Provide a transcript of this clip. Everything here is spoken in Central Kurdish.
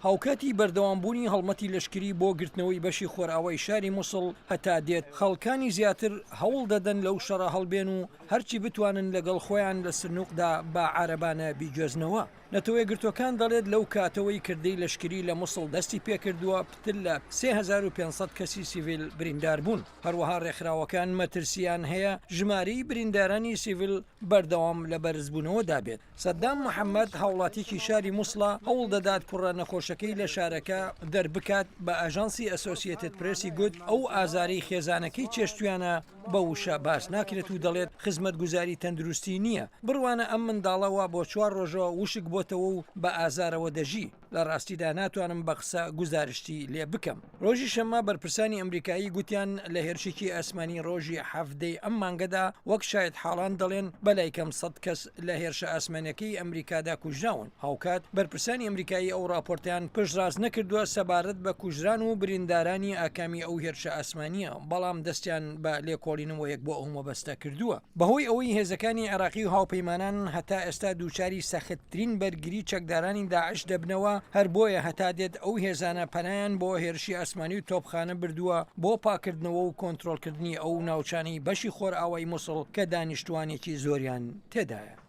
هاوکاتی بەردەوامبوونی هەڵمەتی لەشکری بۆ گرتنەوەی بەشی خۆرئاوای شاری مووسڵ هەتا دێت خەڵکانی زیاتر هەوڵ دەدەن لەو شەڕە هەڵبێن و هەرچی بتوانن لەگەڵ خۆیان لە سنووقدا بە عارەبانە بیجۆزنەوە. نەتەوەی گرتوەکان دەڵێت لەو کاتەوەی کردەی لەشکری لە مووسڵ دەستی پێکردووە پتر لە 3500 کەسی سیڤیل بریندار بوون. هەروەها ڕێکخراوەکان مەترسیان هەیە ژمارەی بریندارانی سیڤیل بەردەوام لە بەرزبوونەوە دابێت. سەدام محەممەد هاوڵاتیکی شاری مووسڵە هەوڵ دەدات کوڕە نەخۆشەکەی لە شارەکە دەربکات بە ئاژانسی ئەسۆسیێتد پرێسی گوت ئەو ئازاری خێزانەکەی چێشتویانە بە وشە باس ناکرێت و دەڵێت خزمەت گوزاری تەندروستی نییە. بڕوانە ئەم منداڵەوە بۆ 4 ڕۆژەوە وشک بۆتەوە و بە ئازارەوە دەژی. لە ڕاستیدا ناتوانم بە قسە گزارشتی لێ بکەم. ڕۆژی شەممە بەرپرسانی ئەمریکایی گوتیان لە هێرشێکی ئەسمانی ڕۆژی هەفتەی ئەم مانگەدا وەک شاید حاڵان دەڵێن بەلایکەم 100 کەس لە هێرشە ئاسمانەکەی ئەمریکادا کوژراون. هاوکات بەرپرسانی ئەمریکایی ئەو راپۆرتیان پشتڕاست نەکردووە سەبارەت بە کوژران و بریندارانی ئاکامی ئەو هێرشە ئاسمانیە، بەڵام دەستیان بە لێکۆڵینەوەیەک بۆ ئەو مەبەستە کردووە. بەهۆی ئەوەی هێزەکانی عێراقی و هاوپەیمانان هەتا ئێستا دووچاری سەختترین بەرگری چەکدارانی داعش دەبنەوە، هەر بۆیە هەتا دێت ئەو هێزانە پەنایان بۆ هێرشی ئاسمانی و تۆپخانە بردووە بۆ پاکردنەوە و کۆنتترۆلکردنی ئەو ناوچانەی بەشی خۆرئاوای مووسڵ کە دانیشتوانێکی زۆریان تێدایە.